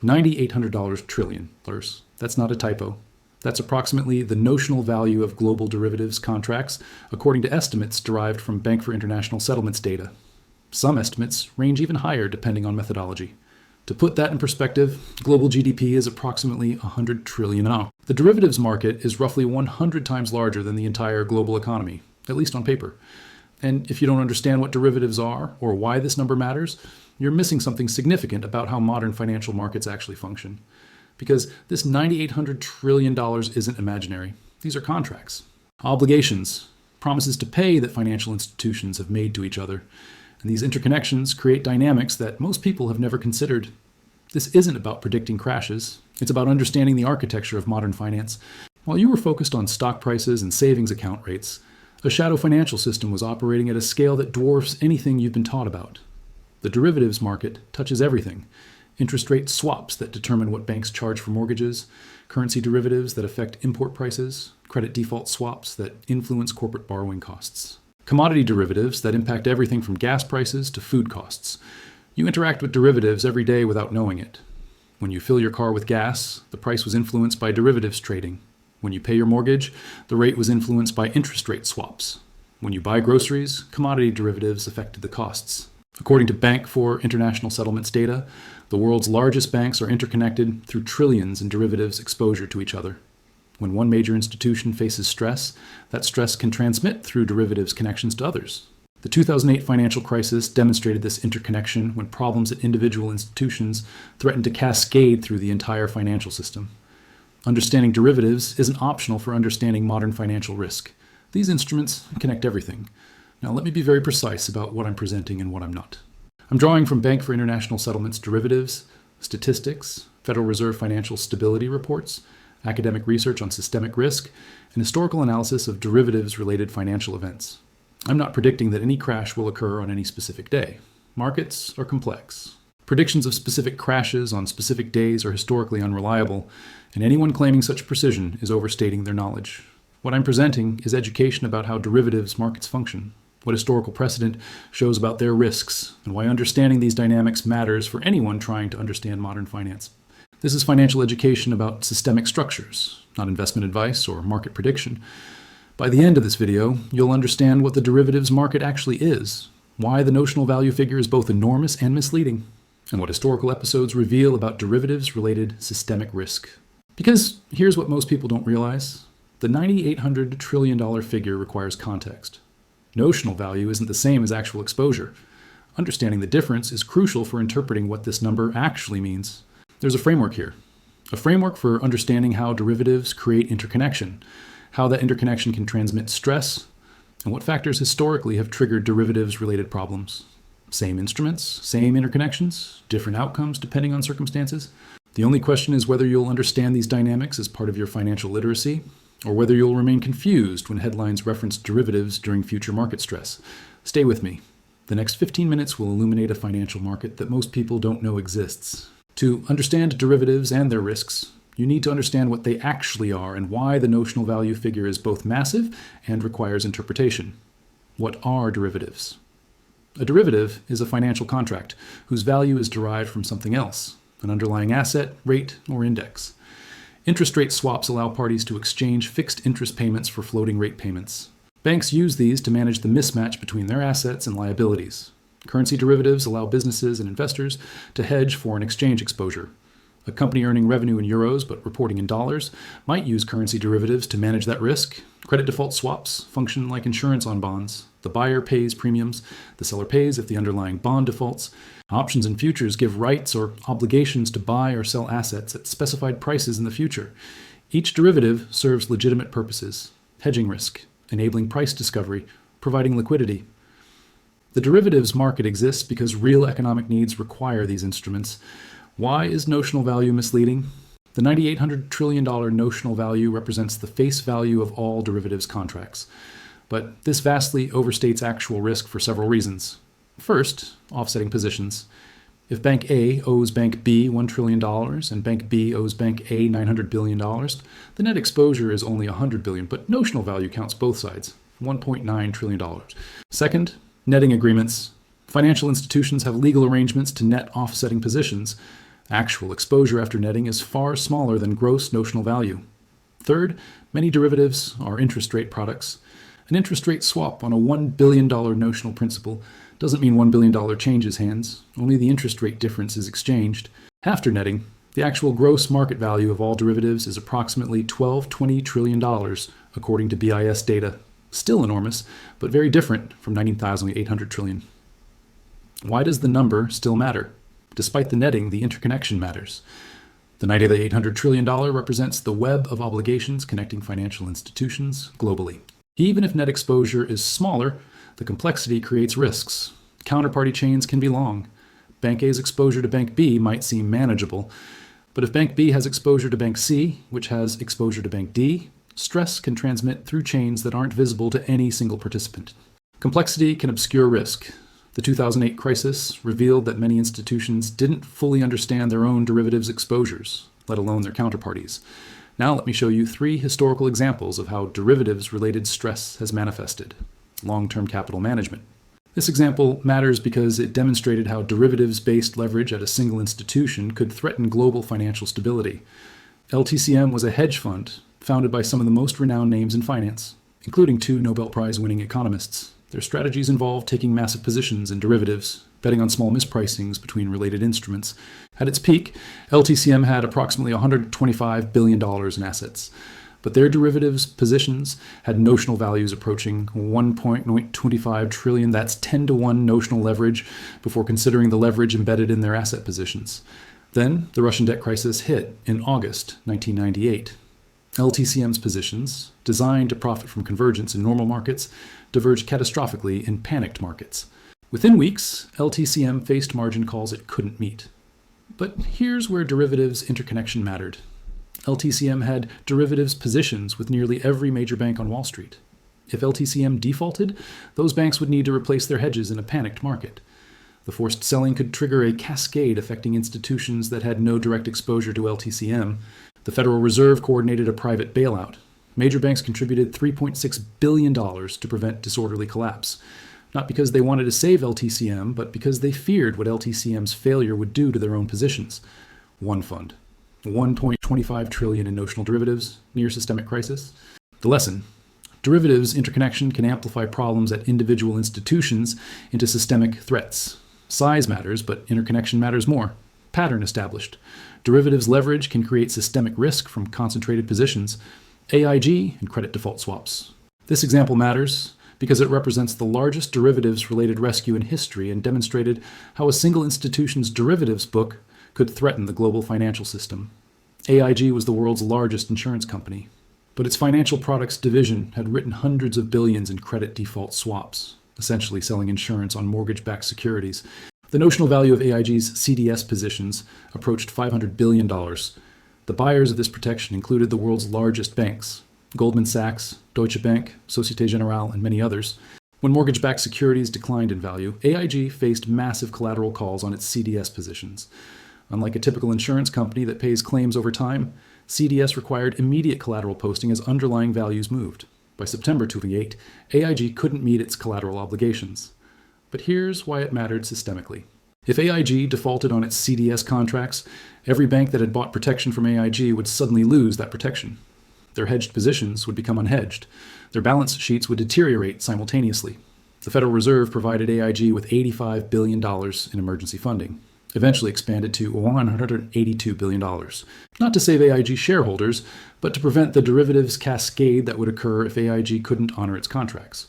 $9,800 trillion. That's not a typo. That's approximately the notional value of global derivatives contracts, according to estimates derived from Bank for International Settlements data. Some estimates range even higher depending on methodology. To put that in perspective, global GDP is approximately $100 trillion now. The derivatives market is roughly 100 times larger than the entire global economy, at least on paper. And if you don't understand what derivatives are or why this number matters, you're missing something significant about how modern financial markets actually function. Because this $9,800 trillion isn't imaginary. These are contracts, obligations, promises to pay that financial institutions have made to each other. And these interconnections create dynamics that most people have never considered. This isn't about predicting crashes. It's about understanding the architecture of modern finance. While you were focused on stock prices and savings account rates, a shadow financial system was operating at a scale that dwarfs anything you've been taught about. The derivatives market touches everything. Interest rate swaps that determine what banks charge for mortgages, currency derivatives that affect import prices, credit default swaps that influence corporate borrowing costs, commodity derivatives that impact everything from gas prices to food costs. You interact with derivatives every day without knowing it. When you fill your car with gas, the price was influenced by derivatives trading. When you pay your mortgage, the rate was influenced by interest rate swaps. When you buy groceries, commodity derivatives affected the costs. According to Bank for International Settlements data, the world's largest banks are interconnected through trillions in derivatives exposure to each other. When one major institution faces stress, that stress can transmit through derivatives connections to others. The 2008 financial crisis demonstrated this interconnection when problems at individual institutions threatened to cascade through the entire financial system. Understanding derivatives isn't optional for understanding modern financial risk. These instruments connect everything. Now let me be very precise about what I'm presenting and what I'm not. I'm drawing from Bank for International Settlements derivatives, statistics, Federal Reserve financial stability reports, academic research on systemic risk, and historical analysis of derivatives-related financial events. I'm not predicting that any crash will occur on any specific day. Markets are complex. Predictions of specific crashes on specific days are historically unreliable, and anyone claiming such precision is overstating their knowledge. What I'm presenting is education about how derivatives markets function, what historical precedent shows about their risks, and why understanding these dynamics matters for anyone trying to understand modern finance. This is financial education about systemic structures, not investment advice or market prediction. By the end of this video, you'll understand what the derivatives market actually is, why the notional value figure is both enormous and misleading, and what historical episodes reveal about derivatives-related systemic risk. Because here's what most people don't realize. The $9,800 trillion figure requires context. Notional value isn't the same as actual exposure. Understanding the difference is crucial for interpreting what this number actually means. There's a framework here. A framework for understanding how derivatives create interconnection, how that interconnection can transmit stress, and what factors historically have triggered derivatives-related problems. Same instruments, same interconnections, different outcomes depending on circumstances. The only question is whether you'll understand these dynamics as part of your financial literacy, or whether you'll remain confused when headlines reference derivatives during future market stress. Stay with me. The next 15 minutes will illuminate a financial market that most people don't know exists. To understand derivatives and their risks, you need to understand what they actually are and why the notional value figure is both massive and requires interpretation. What are derivatives? A derivative is a financial contract whose value is derived from something else, an underlying asset, rate, or index. Interest rate swaps allow parties to exchange fixed interest payments for floating rate payments. Banks use these to manage the mismatch between their assets and liabilities. Currency derivatives allow businesses and investors to hedge foreign exchange exposure. A company earning revenue in euros but reporting in dollars might use currency derivatives to manage that risk. Credit default swaps function like insurance on bonds. The buyer pays premiums, the seller pays if the underlying bond defaults. Options and futures give rights or obligations to buy or sell assets at specified prices in the future. Each derivative serves legitimate purposes: hedging risk, enabling price discovery, providing liquidity. The derivatives market exists because real economic needs require these instruments. Why is notional value misleading? The $9,800 trillion notional value represents the face value of all derivatives contracts. But this vastly overstates actual risk for several reasons. First, offsetting positions. If Bank A owes Bank B $1 trillion and Bank B owes Bank A $900 billion, the net exposure is only $100 billion, but notional value counts both sides, $1.9 trillion. Second, netting agreements. Financial institutions have legal arrangements to net offsetting positions. Actual exposure after netting is far smaller than gross notional value. Third, many derivatives are interest rate products. An interest rate swap on a $1 billion notional principal doesn't mean $1 billion changes hands, only the interest rate difference is exchanged. After netting, the actual gross market value of all derivatives is approximately $20 trillion, according to BIS data. Still enormous, but very different from 19,800 trillion. Why does the number still matter? Despite the netting, the interconnection matters. The $800 trillion represents the web of obligations connecting financial institutions globally. Even if net exposure is smaller, the complexity creates risks. Counterparty chains can be long. Bank A's exposure to Bank B might seem manageable, but if Bank B has exposure to Bank C, which has exposure to Bank D, stress can transmit through chains that aren't visible to any single participant. Complexity can obscure risk. The 2008 crisis revealed that many institutions didn't fully understand their own derivatives exposures, let alone their counterparties. Now let me show you 3 historical examples of how derivatives-related stress has manifested. Long-term capital management. This example matters because it demonstrated how derivatives-based leverage at a single institution could threaten global financial stability. LTCM was a hedge fund founded by some of the most renowned names in finance, including 2 Nobel Prize-winning economists. Their strategies involved taking massive positions in derivatives, betting on small mispricings between related instruments. At its peak, LTCM had approximately $125 billion in assets, but their derivatives positions had notional values approaching 1.25 trillion. That's 10-to-1 notional leverage before considering the leverage embedded in their asset positions. Then the Russian debt crisis hit in August 1998. LTCM's positions, designed to profit from convergence in normal markets, diverged catastrophically in panicked markets. Within weeks, LTCM faced margin calls it couldn't meet. But here's where derivatives interconnection mattered. LTCM had derivatives positions with nearly every major bank on Wall Street. If LTCM defaulted, those banks would need to replace their hedges in a panicked market. The forced selling could trigger a cascade affecting institutions that had no direct exposure to LTCM. The Federal Reserve coordinated a private bailout. Major banks contributed $3.6 billion to prevent disorderly collapse, not because they wanted to save LTCM, but because they feared what LTCM's failure would do to their own positions. One fund, $1.25 trillion in notional derivatives, near systemic crisis. The lesson: derivatives interconnection can amplify problems at individual institutions into systemic threats. Size matters, but interconnection matters more. Pattern established. Derivatives leverage can create systemic risk from concentrated positions. AIG and credit default swaps. This example matters because it represents the largest derivatives-related rescue in history and demonstrated how a single institution's derivatives book could threaten the global financial system. AIG was the world's largest insurance company, but its financial products division had written hundreds of billions in credit default swaps, essentially selling insurance on mortgage-backed securities. The notional value of AIG's CDS positions approached $500 billion. The buyers of this protection included the world's largest banks, Goldman Sachs, Deutsche Bank, Societe Generale, and many others. When mortgage-backed securities declined in value, AIG faced massive collateral calls on its CDS positions. Unlike a typical insurance company that pays claims over time, CDS required immediate collateral posting as underlying values moved. By September 2008, AIG couldn't meet its collateral obligations. But here's why it mattered systemically. If AIG defaulted on its CDS contracts, every bank that had bought protection from AIG would suddenly lose that protection. Their hedged positions would become unhedged. Their balance sheets would deteriorate simultaneously. The Federal Reserve provided AIG with $85 billion in emergency funding, eventually expanded to $182 billion. Not to save AIG shareholders, but to prevent the derivatives cascade that would occur if AIG couldn't honor its contracts.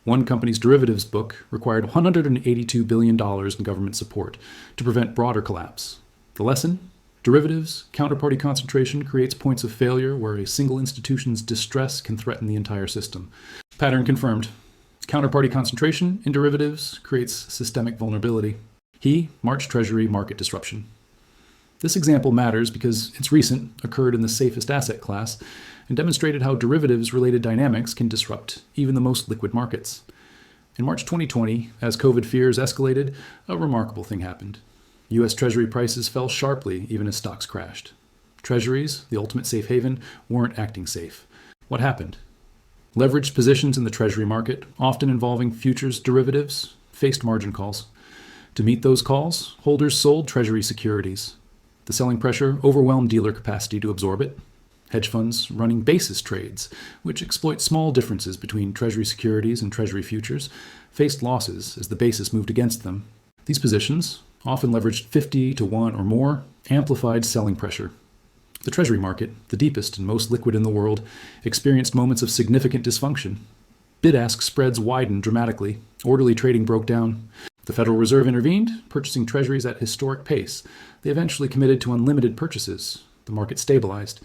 One company's derivatives book required $182 billion in government support to prevent broader collapse. The lesson? Derivatives, counterparty concentration creates points of failure where a single institution's distress can threaten the entire system. Pattern confirmed. Counterparty concentration in derivatives creates systemic vulnerability. March Treasury market disruption. This example matters because it's recent, occurred in the safest asset class, and demonstrated how derivatives-related dynamics can disrupt even the most liquid markets. In March 2020, as COVID fears escalated, a remarkable thing happened. U.S. Treasury prices fell sharply even as stocks crashed. Treasuries, the ultimate safe haven, weren't acting safe. What happened? Leveraged positions in the Treasury market, often involving futures derivatives, faced margin calls. To meet those calls, holders sold Treasury securities. The selling pressure overwhelmed dealer capacity to absorb it. Hedge funds running basis trades, which exploit small differences between Treasury securities and Treasury futures, faced losses as the basis moved against them. These positions, often leveraged 50 to 1 or more, amplified selling pressure. The Treasury market, the deepest and most liquid in the world, experienced moments of significant dysfunction. Bid-ask spreads widened dramatically. Orderly trading broke down. The Federal Reserve intervened, purchasing treasuries at historic pace. They eventually committed to unlimited purchases. The market stabilized.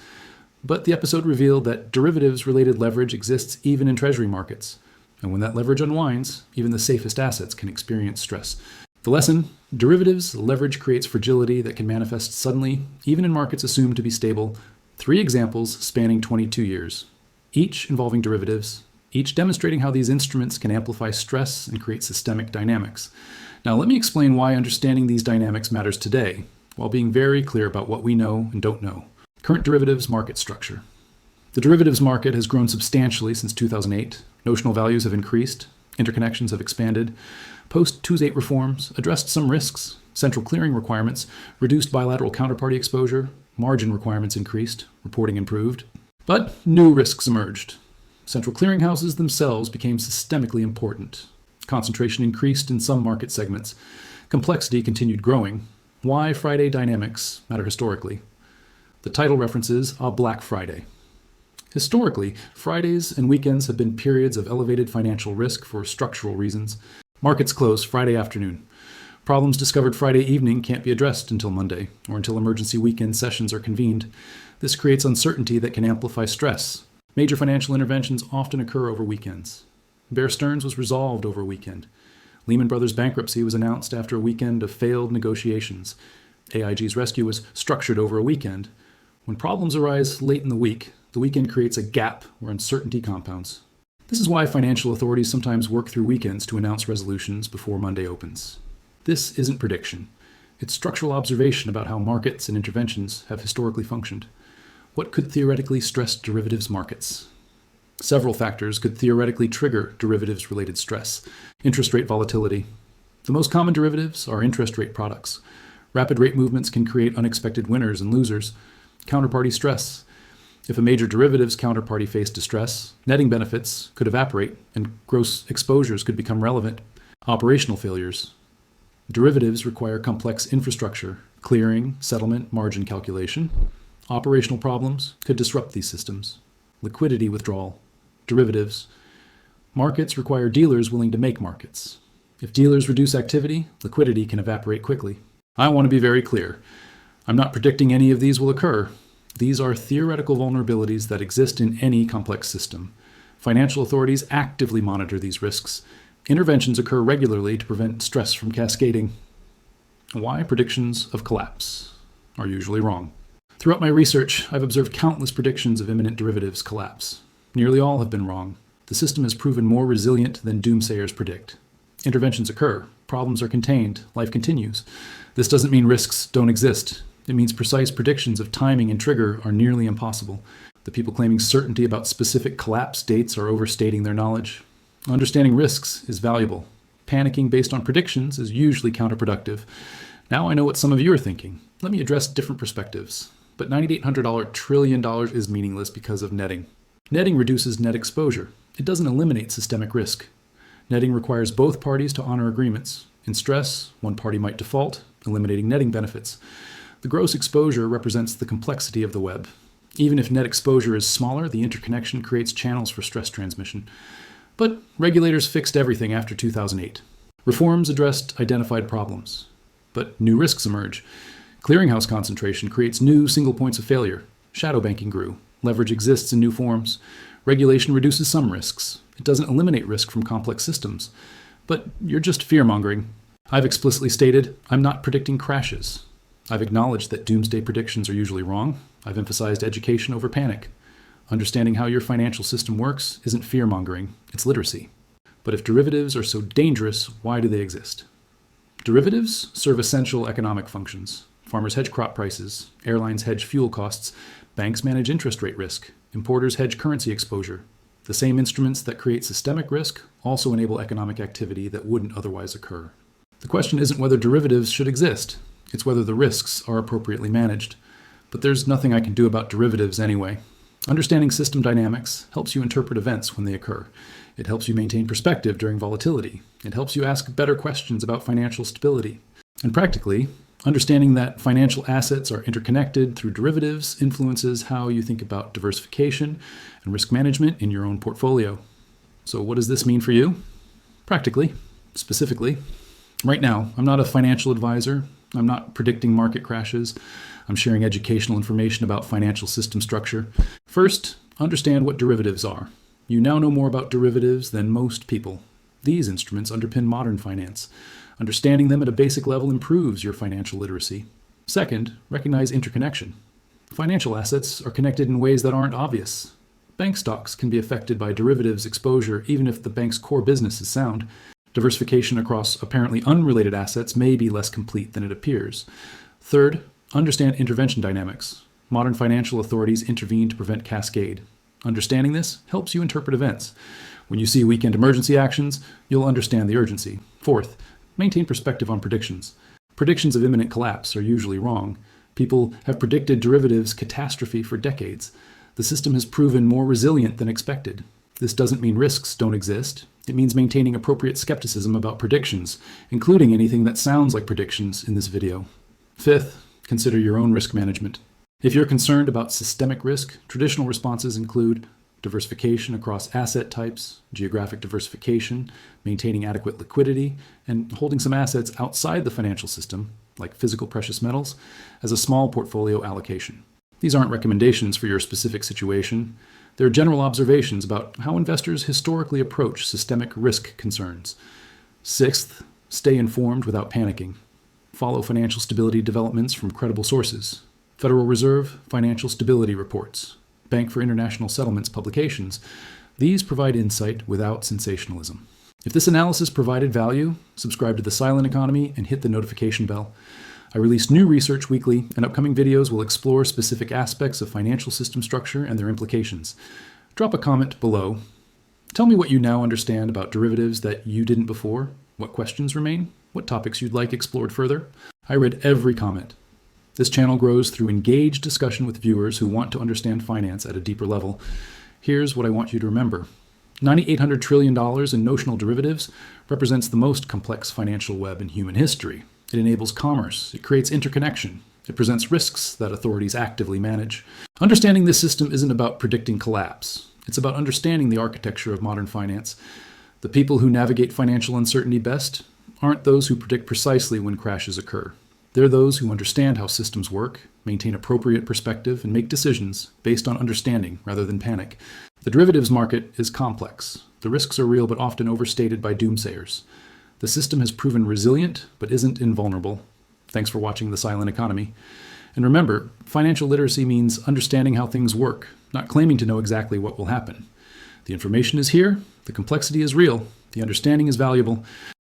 But the episode revealed that derivatives-related leverage exists even in treasury markets. And when that leverage unwinds, even the safest assets can experience stress. The lesson: derivatives leverage creates fragility that can manifest suddenly, even in markets assumed to be stable. 3 examples spanning 22 years, each involving derivatives, each demonstrating how these instruments can amplify stress and create systemic dynamics. Now, let me explain why understanding these dynamics matters today, while being very clear about what we know and don't know. Current derivatives market structure. The derivatives market has grown substantially since 2008. Notional values have increased. Interconnections have expanded. Post-2008 reforms addressed some risks. Central clearing requirements reduced bilateral counterparty exposure. Margin requirements increased. Reporting improved. But new risks emerged. Central clearinghouses themselves became systemically important. Concentration increased in some market segments. Complexity continued growing. Why Friday dynamics matter historically. The title references a Black Friday. Historically, Fridays and weekends have been periods of elevated financial risk for structural reasons. Markets close Friday afternoon. Problems discovered Friday evening can't be addressed until Monday, or until emergency weekend sessions are convened. This creates uncertainty that can amplify stress. Major financial interventions often occur over weekends. Bear Stearns was resolved over a weekend. Lehman Brothers' bankruptcy was announced after a weekend of failed negotiations. AIG's rescue was structured over a weekend. When problems arise late in the weekend creates a gap where uncertainty compounds. This is why financial authorities sometimes work through weekends to announce resolutions before Monday opens. This isn't prediction. It's structural observation about how markets and interventions have historically functioned. What could theoretically stress derivatives markets? Several factors could theoretically trigger derivatives-related stress. Interest rate volatility. The most common derivatives are interest rate products. Rapid rate movements can create unexpected winners and losers. Counterparty stress. If a major derivatives counterparty faced distress, netting benefits could evaporate and gross exposures could become relevant. Operational failures. Derivatives require complex infrastructure, clearing, settlement, margin calculation. Operational problems could disrupt these systems. Liquidity withdrawal. Derivatives. Markets require dealers willing to make markets. If dealers reduce activity, liquidity can evaporate quickly. I want to be very clear. I'm not predicting any of these will occur. These are theoretical vulnerabilities that exist in any complex system. Financial authorities actively monitor these risks. Interventions occur regularly to prevent stress from cascading. Why predictions of collapse are usually wrong. Throughout my research, I've observed countless predictions of imminent derivatives collapse. Nearly all have been wrong. The system has proven more resilient than doomsayers predict. Interventions occur. Problems are contained. Life continues. This doesn't mean risks don't exist. It means precise predictions of timing and trigger are nearly impossible. The people claiming certainty about specific collapse dates are overstating their knowledge. Understanding risks is valuable. Panicking based on predictions is usually counterproductive. Now I know what some of you are thinking. Let me address different perspectives. But $9,800 trillion is meaningless because of netting. Netting reduces net exposure. It doesn't eliminate systemic risk. Netting requires both parties to honor agreements. In stress, one party might default, eliminating netting benefits. The gross exposure represents the complexity of the web. Even if net exposure is smaller, the interconnection creates channels for stress transmission. But regulators fixed everything after 2008. Reforms addressed identified problems. But new risks emerge. Clearinghouse concentration creates new single points of failure. Shadow banking grew. Leverage exists in new forms. Regulation reduces some risks. It doesn't eliminate risk from complex systems. But you're just fear-mongering. I've explicitly stated I'm not predicting crashes. I've acknowledged that doomsday predictions are usually wrong. I've emphasized education over panic. Understanding how your financial system works isn't fear-mongering, it's literacy. But if derivatives are so dangerous, why do they exist? Derivatives serve essential economic functions. Farmers hedge crop prices, airlines hedge fuel costs, banks manage interest rate risk, importers hedge currency exposure. The same instruments that create systemic risk also enable economic activity that wouldn't otherwise occur. The question isn't whether derivatives should exist. It's whether the risks are appropriately managed. But there's nothing I can do about derivatives anyway. Understanding system dynamics helps you interpret events when they occur. It helps you maintain perspective during volatility. It helps you ask better questions about financial stability. And practically, understanding that financial assets are interconnected through derivatives influences how you think about diversification and risk management in your own portfolio. So what does this mean for you? Practically, specifically, right now, I'm not a financial advisor. I'm not predicting market crashes. I'm sharing educational information about financial system structure. First, understand what derivatives are. You now know more about derivatives than most people. These instruments underpin modern finance. Understanding them at a basic level improves your financial literacy. Second, recognize interconnection. Financial assets are connected in ways that aren't obvious. Bank stocks can be affected by derivatives exposure even if the bank's core business is sound. Diversification across apparently unrelated assets may be less complete than it appears. Third, understand intervention dynamics. Modern financial authorities intervene to prevent cascade. Understanding this helps you interpret events. When you see weekend emergency actions, you'll understand the urgency. Fourth, maintain perspective on predictions. Predictions of imminent collapse are usually wrong. People have predicted derivatives catastrophe for decades. The system has proven more resilient than expected. This doesn't mean risks don't exist. It means maintaining appropriate skepticism about predictions, including anything that sounds like predictions in this video. Fifth, consider your own risk management. If you're concerned about systemic risk, traditional responses include diversification across asset types, geographic diversification, maintaining adequate liquidity, and holding some assets outside the financial system, like physical precious metals, as a small portfolio allocation. These aren't recommendations for your specific situation. They're general observations about how investors historically approach systemic risk concerns. Sixth, stay informed without panicking. Follow financial stability developments from credible sources. Federal Reserve Financial Stability Reports, Bank for International Settlements publications. These provide insight without sensationalism. If this analysis provided value, subscribe to The Silent Economy and hit the notification bell. I release new research weekly, and upcoming videos will explore specific aspects of financial system structure and their implications. Drop a comment below. Tell me what you now understand about derivatives that you didn't before, what questions remain, what topics you'd like explored further. I read every comment. This channel grows through engaged discussion with viewers who want to understand finance at a deeper level. Here's what I want you to remember. $9,800 trillion in notional derivatives represents the most complex financial web in human history. It enables commerce. It creates interconnection. It presents risks that authorities actively manage. Understanding this system isn't about predicting collapse. It's about understanding the architecture of modern finance. The people who navigate financial uncertainty best aren't those who predict precisely when crashes occur. They're those who understand how systems work, maintain appropriate perspective, and make decisions based on understanding rather than panic. The derivatives market is complex. The risks are real but often overstated by doomsayers. The system has proven resilient but isn't invulnerable. Thanks for watching The Silent Economy. And remember, financial literacy means understanding how things work, not claiming to know exactly what will happen. The information is here, the complexity is real, the understanding is valuable.